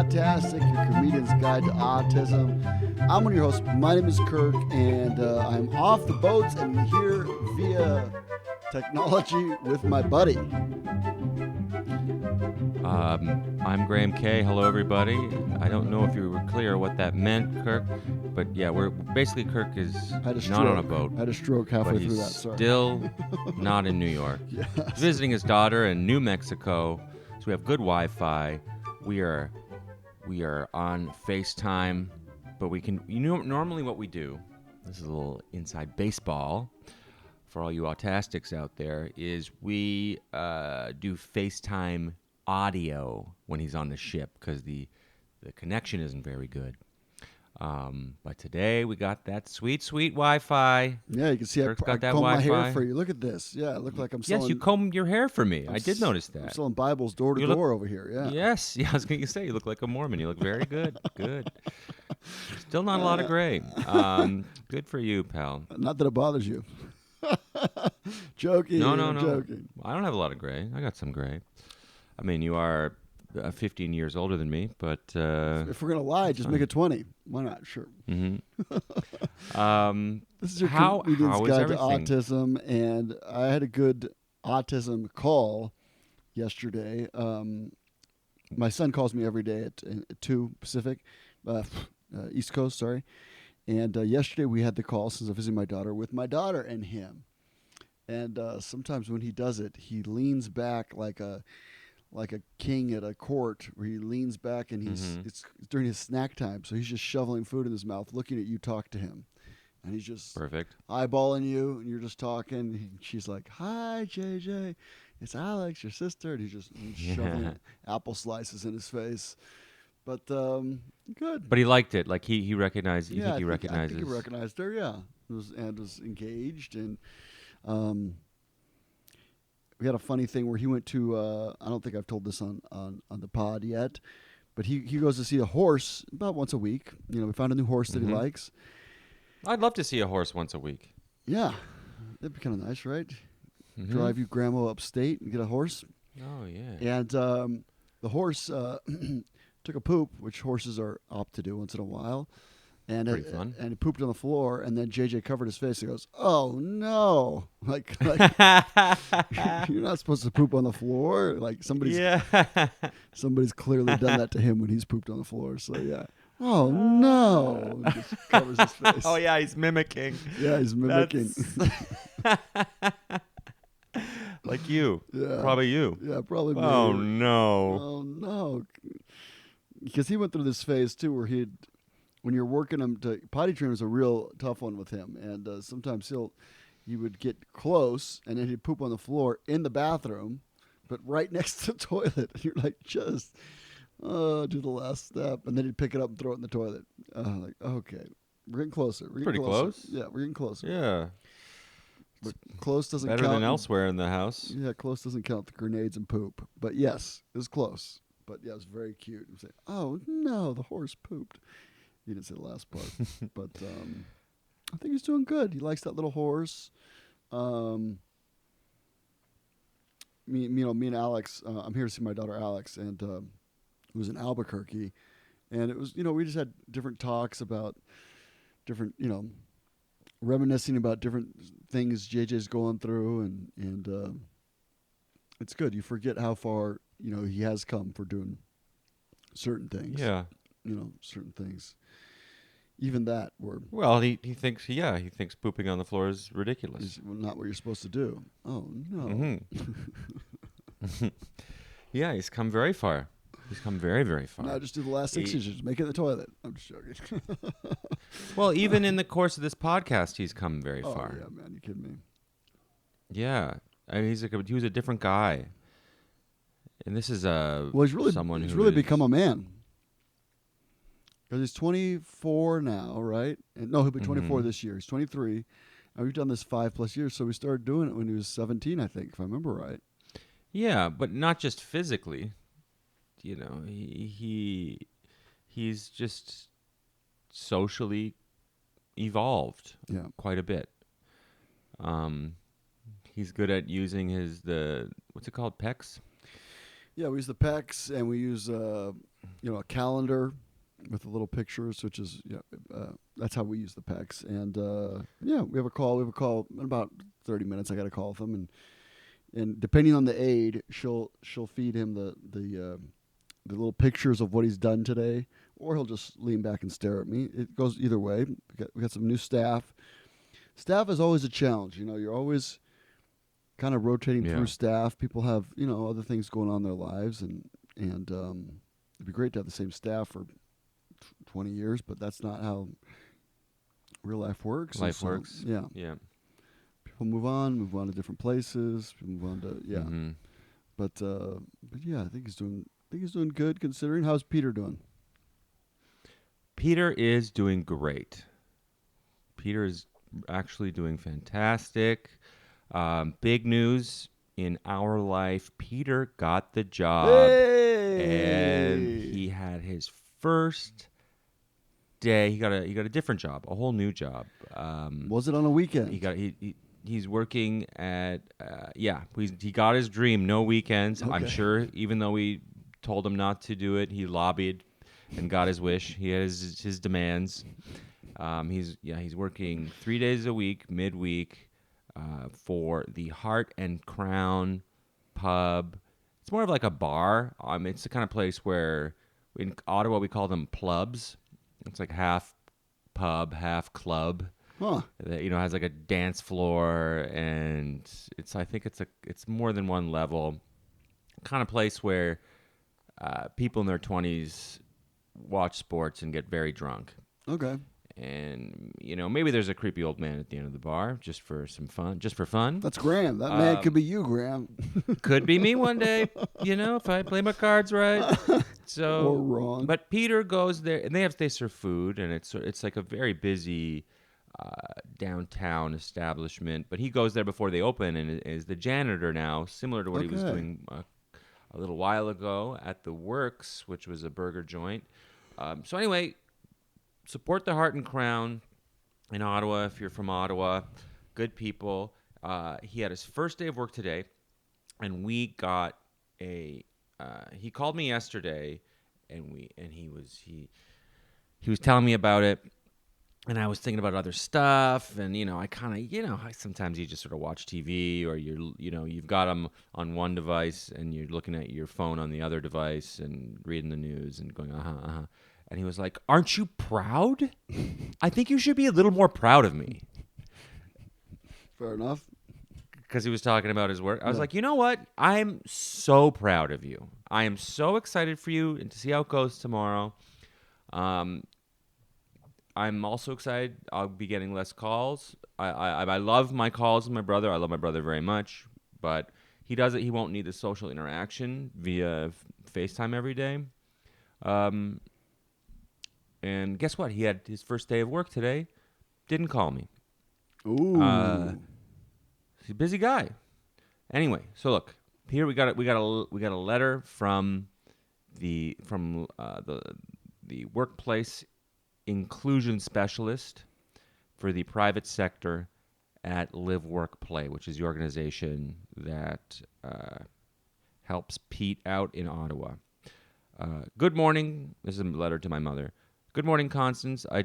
Awtastic, your comedian's guide to autism. I'm one of your hosts. My name is Kirk, and I'm off the boats and here via technology with my buddy. I'm Graham K. Hello, everybody. I don't know if you were clear what that meant, Kirk, but yeah, we're basically Kirk is not on a boat. I had a stroke halfway but through he's that. Sorry. Still not in New York. Yes. He's visiting his daughter in New Mexico, so we have good Wi-Fi. We are on FaceTime, but we can. Normally what we do. This is a little inside baseball for all you autastics out there. Is we do FaceTime audio when he's on the ship because the connection isn't very good. But today we got that sweet Wi-Fi. Yeah, you can see I got that comb my Wi-Fi. hair for you. Look at this. Yeah, I look like I'm selling. Yes, you comb your hair for me. I did notice that. I'm selling Bibles door to door over here. Yeah. Yes. Yeah, I was going to say you look like a Mormon. You look very good. Good. Still not a lot of gray. Good for you, pal. Not that it bothers you. Joking. No. Joking. I don't have a lot of gray. I got some gray. I mean, you are 15 years older than me, but if we're gonna lie, just make it 20. Why not? Sure. Mm-hmm. This is your how comedian's is guide to everything? Autism, and I had a good autism call yesterday. My son calls me every day at 2 Pacific, East Coast, sorry. And yesterday we had the call since I'm visiting my daughter with my daughter and him. And sometimes when he does it, he leans back like a king at a court, where he leans back and it's during his snack time, so he's just shoveling food in his mouth, looking at you talk to him, and he's just Perfect. eyeballing you, and you're just talking. And she's like, "Hi, JJ, it's Alex, your sister," and he's just shoveling apple slices in his face. But good. But he liked it. Like he recognized. You Yeah, think he recognizes? I think he recognized her. Yeah, was engaged, and we had a funny thing where he went to. I don't think I've told this on the pod yet, but he goes to see a horse about once a week. You know, we found a new horse that he likes. I'd love to see a horse once a week. Yeah, that'd be kind of nice, right? Mm-hmm. Drive you grandma upstate and get a horse. Oh yeah. And the horse took a poop, which horses are apt to do once in a while. And Pretty fun. And he pooped on the floor, and then JJ covered his face. He goes, "Oh no! Like you're not supposed to poop on the floor. Like somebody's clearly done that to him when he's pooped on the floor. So yeah. Oh no! And just covers his face. Oh yeah, he's mimicking. Yeah, he's mimicking. Like you. Yeah. Probably you. Yeah, probably me. Oh no. Oh no! Because he went through this phase too, where when you're working him to potty train was a real tough one with him, and sometimes he would get close and then he'd poop on the floor in the bathroom, but right next to the toilet. And you're like, just do the last step, and then he'd pick it up and throw it in the toilet. Like, okay, we're getting closer. Pretty close. Yeah, we're getting closer. Yeah. But close doesn't Better count. than elsewhere in the house. Yeah, close doesn't count the grenades and poop. But yes, it was close. But yeah, it was very cute. Say, oh no, the horse pooped. He didn't say the last part, but I think he's doing good. He likes that little horse. Me and Alex. I'm here to see my daughter Alex, and it was in Albuquerque, and it was we just had different talks about different reminiscing about different things JJ's going through, and it's good. You forget how far he has come for doing certain things. Yeah. Certain things. Even that were he thinks pooping on the floor is ridiculous. is not what you're supposed to do. Oh no. Mm-hmm. Yeah, he's come very far. He's come very, very far. No, just do the last 6 inches. Make it in the toilet. I'm just joking. Well, even in the course of this podcast, he's come very far. Oh yeah, man, you kidding me? Yeah, I mean, he was a different guy, and this is he's really someone he's who really is- become a man. Because he's 24 now, right? And no, he'll be 24 this year. He's 23. And we've done this 5+ years, so we started doing it when he was 17, I think, if I remember right. Yeah, but not just physically. He's just socially evolved quite a bit. He's good at using what's it called, pecs? Yeah, we use the pecs, and we use a calendar with the little pictures, which is that's how we use the PECs. And we have a call. We have a call in about 30 minutes. I got a call with him, and depending on the aide, she'll feed him the little pictures of what he's done today, or he'll just lean back and stare at me. It goes either way. We got some new staff. Staff is always a challenge. You're always kind of rotating Yeah. through staff. People have other things going on in their lives, and it'd be great to have the same staff for 20 years, but that's not how real life works. Life works. Yeah. Yeah. People move on to different places. People move on to Mm-hmm. But yeah, I think he's doing good considering. How's Peter doing? Peter is doing great. Peter is actually doing fantastic. Big news in our life. Peter got the job, and he had his first day. He got a different job, a whole new job. Was it on a weekend? He's working at he got his dream. No weekends. I'm Okay. sure, even though we told him not to do it, he lobbied and got his wish. He has his demands. He's working 3 days a week, midweek, for the Heart and Crown pub. It's more of like a bar. It's the kind of place where in Ottawa we call them plubs. It's like half pub, half club. Huh. That has like a dance floor, and I think it's more than one level. Kind of place where people in their 20s watch sports and get very drunk. Okay. And maybe there's a creepy old man at the end of the bar just for some fun, just for fun. That's Graham. That man could be you, Graham. Could be me one day, if I play my cards right. So Or wrong. But Peter goes there, and they serve food, and it's like a very busy downtown establishment. But he goes there before they open, and is the janitor now, similar to what he was Okay. doing a little while ago at the Works, which was a burger joint. So anyway, support the Heart and Crown in Ottawa if you're from Ottawa. Good people. He had his first day of work today, and we got he called me yesterday, and he was telling me about it, and I was thinking about other stuff, and I kind of sometimes you just sort of watch TV, or you've got them on one device and you're looking at your phone on the other device and reading the news and going uh-huh. And he was like, "Aren't you proud? I think you should be a little more proud of me." Fair enough. Because he was talking about his work. I was Yeah. like, you know what? I'm so proud of you. I am so excited for you and to see how it goes tomorrow. I'm also excited. I'll be getting less calls. I love my calls with my brother. I love my brother very much. But he won't need the social interaction via FaceTime every day. And guess what? He had his first day of work today. Didn't call me. Ooh. He's a busy guy. Anyway, so look, here we got a letter from the workplace inclusion specialist for the private sector at Live Work Play, which is the organization that helps Pete out in Ottawa. Good morning. This is a letter to my mother. Good morning, Constance. I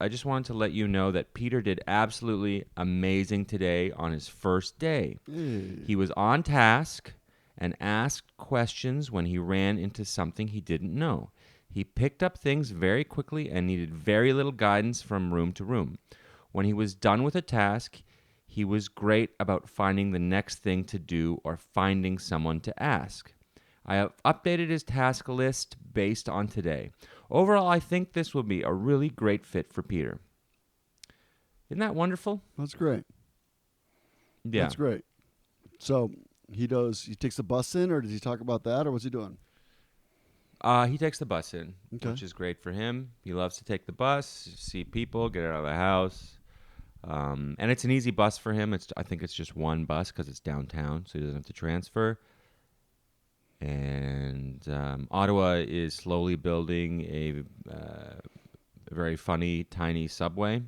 just wanted to let you know that Peter did absolutely amazing today on his first day. Hey. He was on task and asked questions when he ran into something he didn't know. He picked up things very quickly and needed very little guidance from room to room. When he was done with a task, he was great about finding the next thing to do or finding someone to ask. I have updated his task list based on today. Overall, I think this will be a really great fit for Peter. Isn't that wonderful? That's great. Yeah. That's great. So he takes the bus in, or does he talk about that, or what's he doing? He takes the bus in, Okay. which is great for him. He loves to take the bus, see people, get out of the house. And it's an easy bus for him. I think it's just one bus because it's downtown, so he doesn't have to transfer. And Ottawa is slowly building a very funny, tiny subway,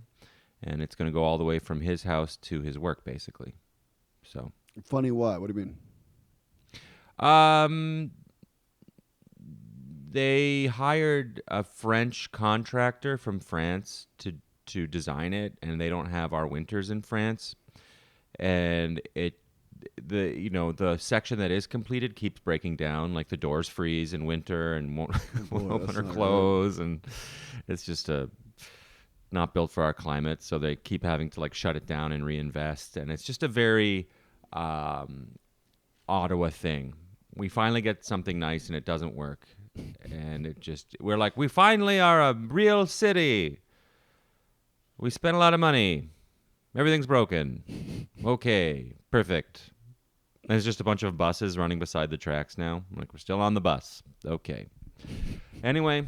and it's going to go all the way from his house to his work, basically. So, Funny what? What do you mean? They hired a French contractor from France to design it, and they don't have our winters in France. And the section that is completed keeps breaking down. Like the doors freeze in winter and won't, won't Boy, open that's or not close, and it's just not built for our climate. So they keep having to like shut it down and reinvest, and it's just a very Ottawa thing. We finally get something nice and it doesn't work. And we're like, we finally are a real city. We spent a lot of money. Everything's broken. Okay, perfect. There's just a bunch of buses running beside the tracks now. I'm like, we're still on the bus. Okay. Anyway,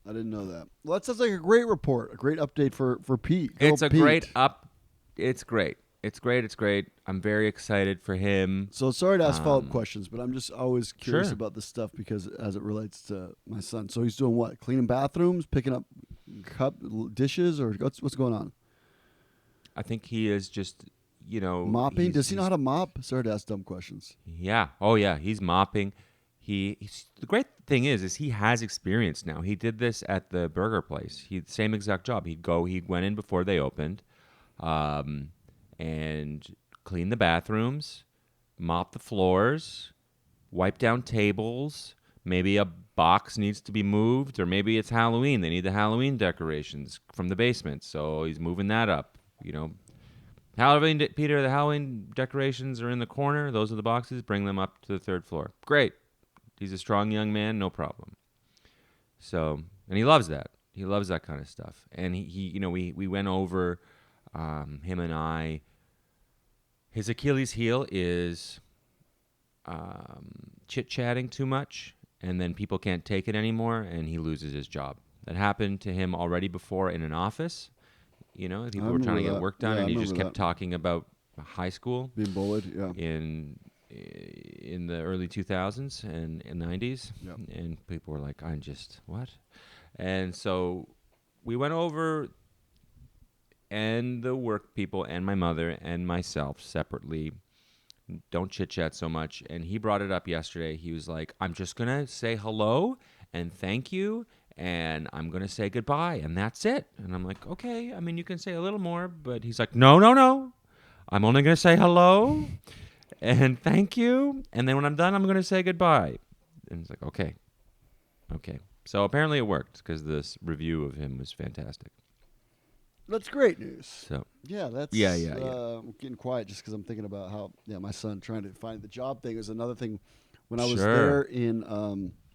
I didn't know that. Well, that sounds like a great report, a great update for Pete. Go it's a Pete. great up. It's great. It's great. It's great. I'm very excited for him. So sorry to ask follow-up questions, but I'm just always curious Sure. about this stuff because as it relates to my son. So he's doing what? Cleaning bathrooms, picking up dishes, or what's going on? I think he is just, Mopping? Does he know how to mop? Sorry to ask dumb questions. Yeah. Oh, yeah. He's mopping. The great thing is he has experience now. He did this at the burger place. Same exact job. He went in before they opened, and clean the bathrooms, mop the floors, wipe down tables. Maybe a box needs to be moved, or maybe it's Halloween. They need the Halloween decorations from the basement, so he's moving that up. Peter, the Halloween decorations are in the corner. Those are the boxes. Bring them up to the third floor. Great. He's a strong young man, no problem. So, and he loves that. He loves that kind of stuff. And we went over, him and I. His Achilles heel is chit-chatting too much, and then people can't take it anymore, and he loses his job. That happened to him already before in an office. People were trying to get work done, Yeah, and I he just remember kept talking about high school being bullied. Yeah. in the early 2000s and 90s. Yep. And people were like, I'm just, what? And so we went over, and the work people and my mother and myself separately don't chit-chat so much. And he brought it up yesterday. He was like, I'm just going to say hello and thank you, and I'm going to say goodbye, and that's it. And I'm like, okay, I mean, you can say a little more. But he's like, no. I'm only going to say hello and thank you, and then when I'm done, I'm going to say goodbye. And he's like, okay. So apparently it worked because this review of him was fantastic. That's great news. So Yeah, that's Yeah. I'm getting quiet just because I'm thinking about how my son trying to find the job thing is another thing. When I was Sure. there in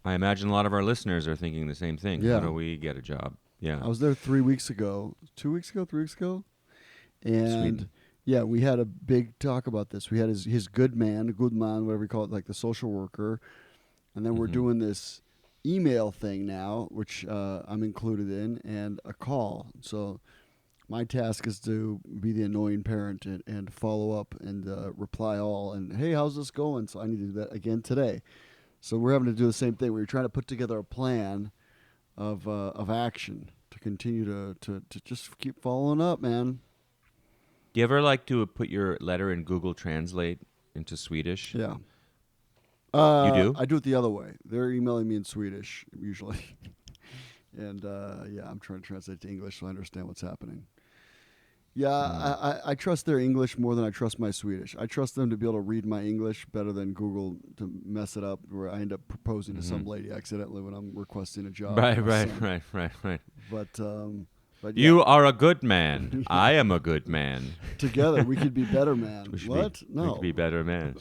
I imagine a lot of our listeners are thinking the same thing. Yeah. How do we get a job? Yeah. I was there 3 weeks ago, 2 weeks ago, 3 weeks ago, and Sweden. yeah, we had a big talk about this. We had his good man, whatever you call it, like the social worker, and then we're doing this email thing now, which I'm included in, and a call. So my task is to be the annoying parent and follow up and reply all. And hey, how's this going? So I need to do that again today. So we're having to do the same thing. We're trying to put together a plan of action to continue to just keep following up, man. Do you ever like to put your letter in Google Translate into Swedish? Yeah. You do? I do it the other way. They're emailing me in Swedish usually, and I'm trying to translate to English so I understand what's happening. Yeah, I trust their English more than I trust my Swedish. I trust them to be able to read my English better than Google to mess it up, where I end up proposing to some lady accidentally when I'm requesting a job. Right. But You are a good man. I am a good man. together we could be better, man. We should What? We No. could be better men.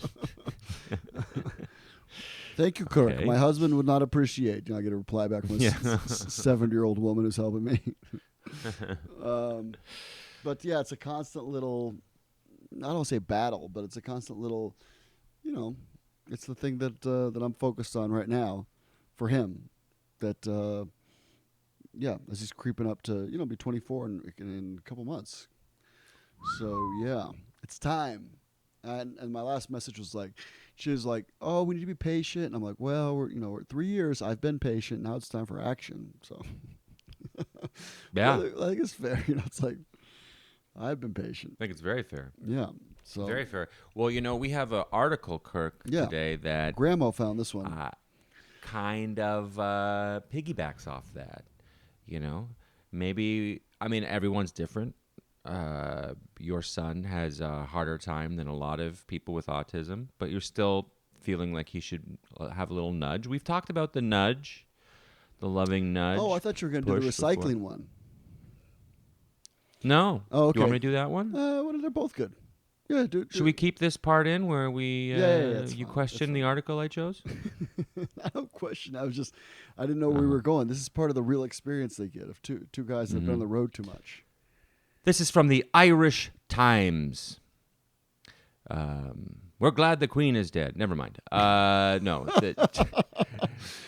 Thank you, Kirk. Okay. My husband would not appreciate. I get a reply back from a 70-year-old woman who's helping me. But yeah, it's a constant little, I don't say battle, but it's a constant little, it's the thing that I'm focused on right now for him. That, as he's creeping up to, be 24 in a couple months. So yeah, it's time. And my last message was like, she was like, oh, we need to be patient. And I'm like, well, we're at 3 years. I've been patient. Now it's time for action. So Yeah. I think it's fair. It's like, I've been patient. I think it's very fair. Yeah. So Very fair. Well, we have an article, Kirk, Yeah. today that Grandma found this one. kind of piggybacks off that. You know, maybe, I mean, everyone's different. Your son has a harder time than a lot of people with autism, but you're still feeling like he should have a little nudge. We've talked about the nudge, the loving nudge. Oh, I thought you were going to do the push before. recycling one. No. Oh, okay. Do you want me to do that one? Well, they're both good. Yeah, do. Should we keep this part in where we it's you fine. question That's the fine. article I chose? I don't question. I didn't know where we were going. This is part of the real experience they get of two guys that have been on the road too much. This is from the Irish Times. We're glad the Queen is dead. Never mind. No.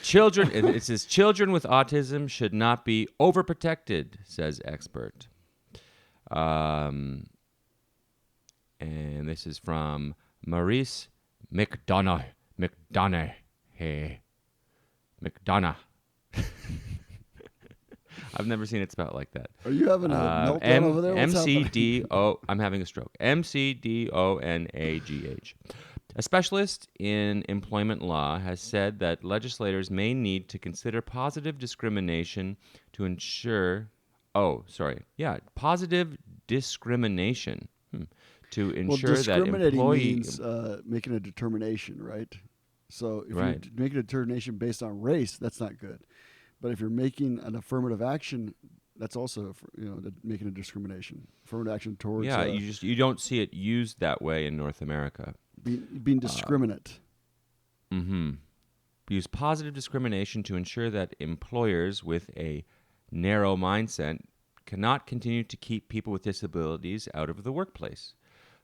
Children. It says children with autism should not be overprotected, says expert. And this is from Maurice McDonough. I've never seen it spelled like that. Are you having a meltdown over there? What's happening? MCDO. I'm having a stroke. MCDONAGH. A specialist in employment law has said that legislators may need to consider positive discrimination to ensure. Positive discrimination to ensure that discriminating employees. means making a determination, right? So if Right. you're making a determination based on race, that's not good. But if you're making an affirmative action, that's also making a discrimination. Affirmative action towards You don't see it used that way in North America. being discriminate. Use positive discrimination to ensure that employers with a narrow mindset cannot continue to keep people with disabilities out of the workplace.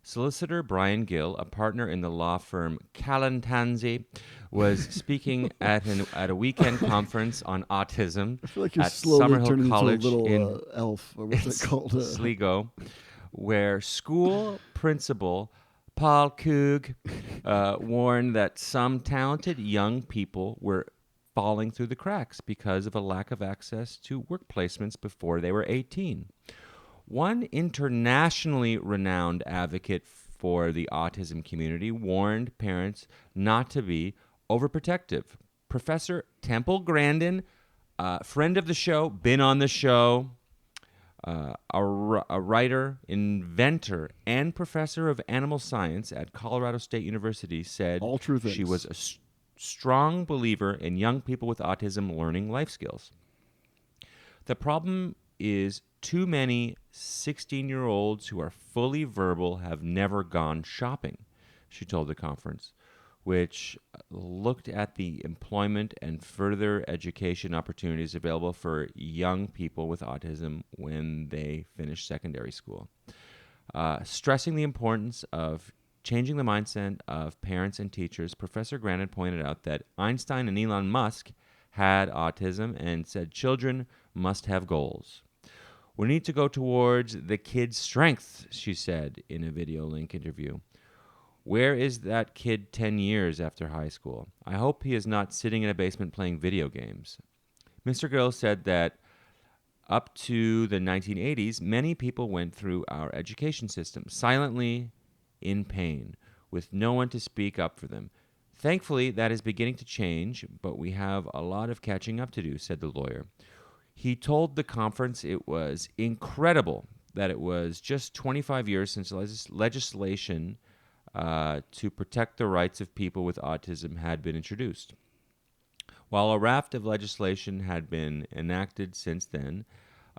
Solicitor Brian Gill, a partner in the law firm Callantanzi, was speaking at a weekend conference on autism I feel like you're at slowly Summerhill turning College into a in little elf. Or what's it called? Sligo, where school principal Paul Coog warned that some talented young people were falling through the cracks because of a lack of access to work placements before they were 18. One internationally renowned advocate for the autism community warned parents not to be overprotective. Professor Temple Grandin, friend of the show, been on the show, a writer, inventor, and professor of animal science at Colorado State University, said All true things. she was a strong believer in young people with autism learning life skills. The problem is too many 16-year-olds who are fully verbal have never gone shopping, she told the conference, which looked at the employment and further education opportunities available for young people with autism when they finish secondary school. Stressing the importance of changing the mindset of parents and teachers, Professor Grandin pointed out that Einstein and Elon Musk had autism and said children must have goals. We need to go towards the kid's strengths, she said in a video link interview. Where is that kid 10 years after high school? I hope he is not sitting in a basement playing video games. Mr. Gill said that up to the 1980s, many people went through our education system silently in pain, with no one to speak up for them. Thankfully, that is beginning to change, but we have a lot of catching up to do, said the lawyer. He told the conference it was incredible that it was just 25 years since legislation to protect the rights of people with autism had been introduced. While a raft of legislation had been enacted since then,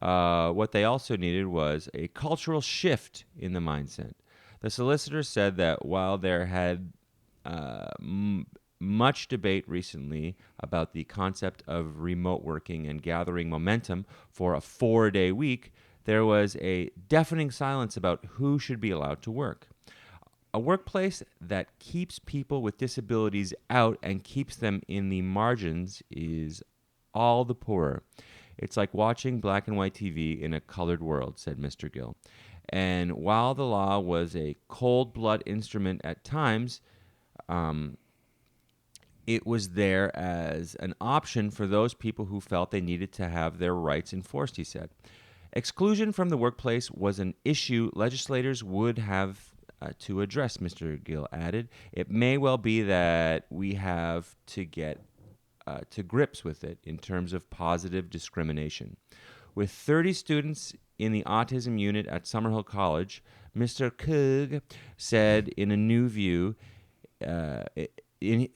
what they also needed was a cultural shift in the mindset. The solicitor said that while there had much debate recently about the concept of remote working and gathering momentum for a 4-day week, there was a deafening silence about who should be allowed to work. A workplace that keeps people with disabilities out and keeps them in the margins is all the poorer. It's like watching black and white TV in a colored world, said Mr. Gill. And while the law was a cold blood instrument at times, it was there as an option for those people who felt they needed to have their rights enforced, he said. Exclusion from the workplace was an issue legislators would have to address, Mr. Gill added. It may well be that we have to get to grips with it in terms of positive discrimination. With 30 students in the autism unit at Summerhill College, Mr. Kug said in a new view,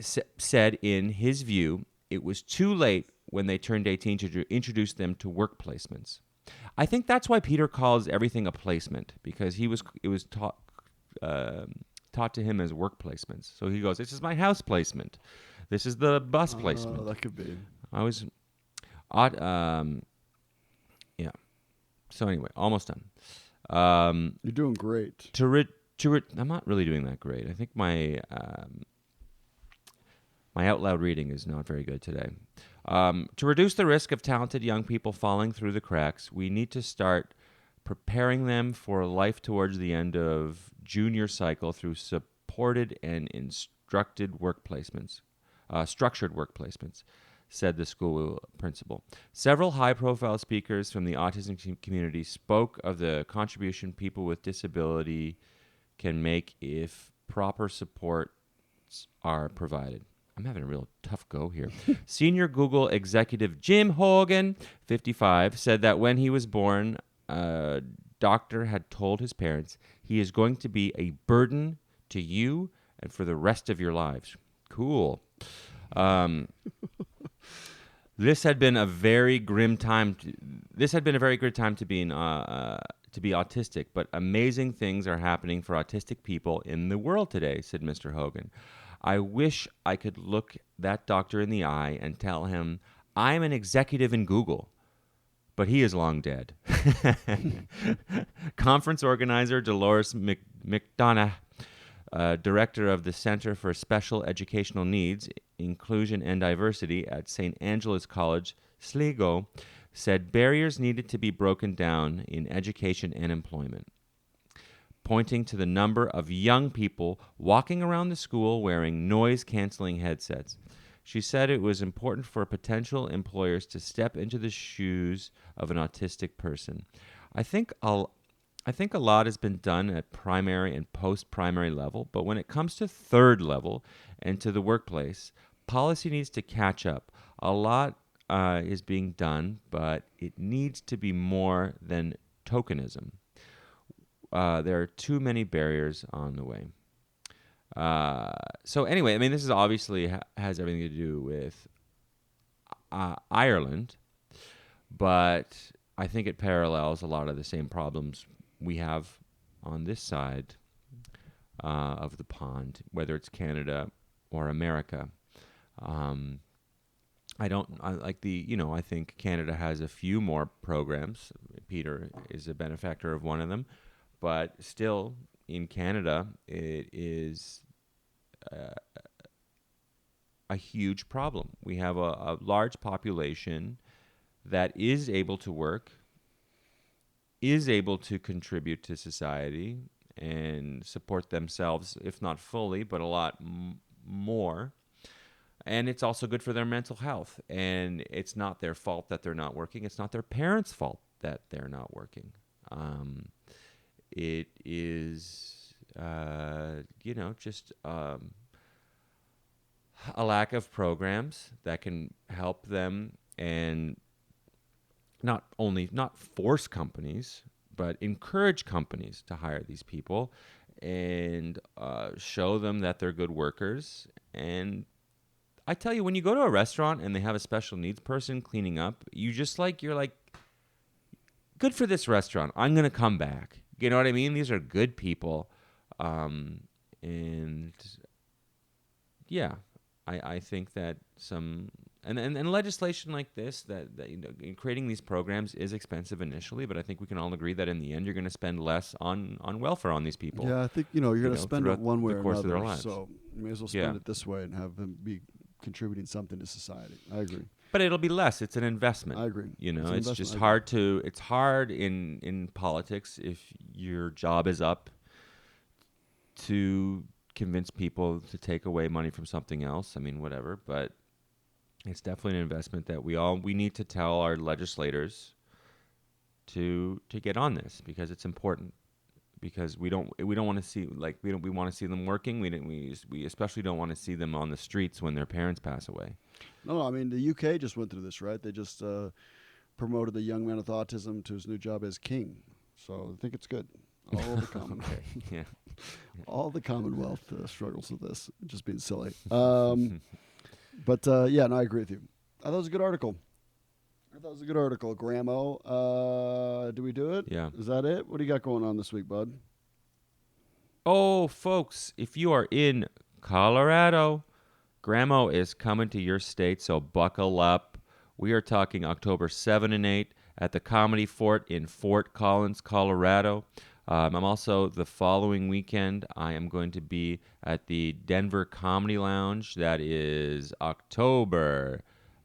said in his view, it was too late when they turned 18 to introduce them to work placements. I think that's why Peter calls everything a placement, because it was taught to him as work placements. So he goes, "This is my house placement. This is the bus placement." That could be. I was odd. Yeah. So anyway, almost done. You're doing great. I'm not really doing that great. I think my out loud reading is not very good today. To reduce the risk of talented young people falling through the cracks, we need to start preparing them for life towards the end of junior cycle through supported and structured work placements, said the school principal. Several high-profile speakers from the autism community spoke of the contribution people with disability can make if proper supports are provided. I'm having a real tough go here. Senior Google executive Jim Hogan, 55, said that when he was born, a doctor had told his parents he is going to be a burden to you and for the rest of your lives. Cool. This had been a very grim time. This had been a very good time to be autistic, but amazing things are happening for autistic people in the world today, said Mr. Hogan. I wish I could look that doctor in the eye and tell him I'm an executive in Google, but he is long dead. Conference organizer Dolores McDonough, director of the Center for Special Educational Needs, Inclusion and Diversity at St. Angela's College, Sligo, said barriers needed to be broken down in education and employment, pointing to the number of young people walking around the school wearing noise-canceling headsets. She said it was important for potential employers to step into the shoes of an autistic person. I think a lot has been done at primary and post-primary level, but when it comes to third level and to the workplace, policy needs to catch up. A lot is being done, but it needs to be more than tokenism. There are too many barriers on the way. So anyway, I mean, this is obviously has everything to do with Ireland, but I think it parallels a lot of the same problems we have on this side of the pond, whether it's Canada or America. I think Canada has a few more programs. Peter is a benefactor of one of them, but still in Canada, it is a huge problem. We have a large population that is able to work, is able to contribute to society and support themselves, if not fully, but a lot more. And it's also good for their mental health. And it's not their fault that they're not working. It's not their parents' fault that they're not working. It is, just a lack of programs that can help them and not force companies, but encourage companies to hire these people and show them that they're good workers. And I tell you, when you go to a restaurant and they have a special needs person cleaning up, you're like, good for this restaurant. I'm going to come back. You know what I mean? These are good people. And yeah, I think that some and legislation like this that in creating these programs is expensive initially, but I think we can all agree that in the end you're going to spend less on welfare on these people. Yeah, I think you're going to spend it one way or course of another. their lives. So you may as well spend it this way and have them be contributing something to society. I agree. But it'll be less. It's an investment. I agree. It's just hard to. It's hard in politics if your job is up to convince people to take away money from something else. I mean, whatever. But it's definitely an investment that we need to tell our legislators to get on this, because it's important. Because we don't want to see we want to see them working. We especially don't want to see them on the streets when their parents pass away. No, I mean the UK just went through this, right? They just promoted the young man with autism to his new job as king. So I think it's good. All the common, Okay. Yeah. all the Commonwealth struggles with this. Just being silly. But yeah, no, I agree with you. I thought it was a good article. Gramo. Do we do it? Yeah. Is that it? What do you got going on this week, bud? Oh, folks, if you are in Colorado, Gramo is coming to your state, so buckle up. We are talking October 7 and 8 at the Comedy Fort in Fort Collins, Colorado. I'm also, the following weekend, I am going to be at the Denver Comedy Lounge. That is October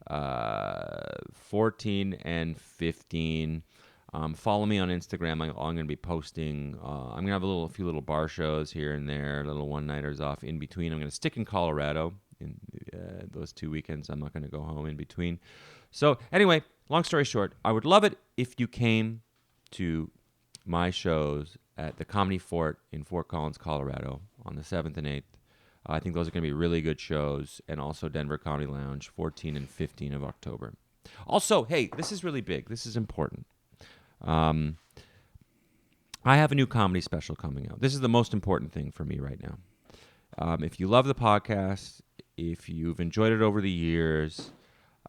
14 and 15. Follow me on Instagram. I'm going to be posting. I'm going to have a few little bar shows here and there, little one-nighters off in between. I'm going to stick in Colorado in those 2 weekends. I'm not going to go home in between. So anyway, long story short, I would love it if you came to my shows at the Comedy Fort in Fort Collins, Colorado on the 7th and 8th. I think those are going to be really good shows. And also Denver Comedy Lounge, 14 and 15 of October. Also, hey, this is really big. This is important. I have a new comedy special coming out. This is the most important thing for me right now. If you love the podcast, if you've enjoyed it over the years,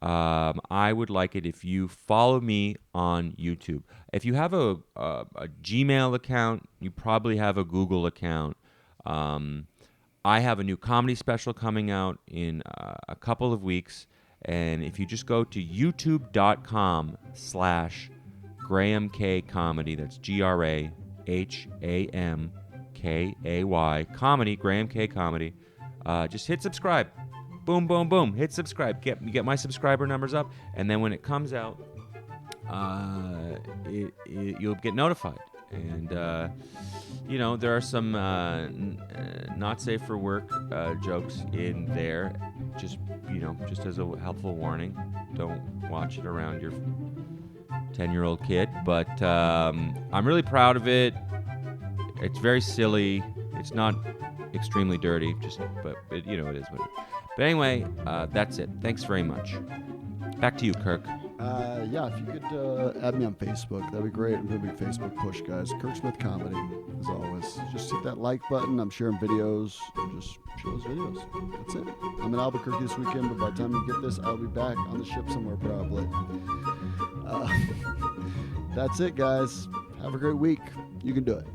I would like it if you follow me on YouTube. If you have a Gmail account, you probably have a Google account. I have a new comedy special coming out in a couple of weeks. And if you just go to youtube.com/Graham K Comedy, that's GRAHAMKAY Comedy, Graham K Comedy, just hit subscribe. Boom, boom, boom. Hit subscribe. Get my subscriber numbers up, and then when it comes out, you'll get notified. And there are some not safe for work jokes in there. Just as a helpful warning, don't watch it around your 10-year-old kid. But I'm really proud of it. It's very silly. It's not extremely dirty. But it is what it is. But anyway, that's it. Thanks very much. Back to you, Kirk. Yeah, if you could add me on Facebook, that'd be great. I'm doing a big Facebook push, guys. Kirk Smith Comedy, as always. Just hit that like button. I'm sharing videos. Just share those videos. That's it. I'm in Albuquerque this weekend, but by the time you get this, I'll be back on the ship somewhere probably. That's it, guys. Have a great week. You can do it.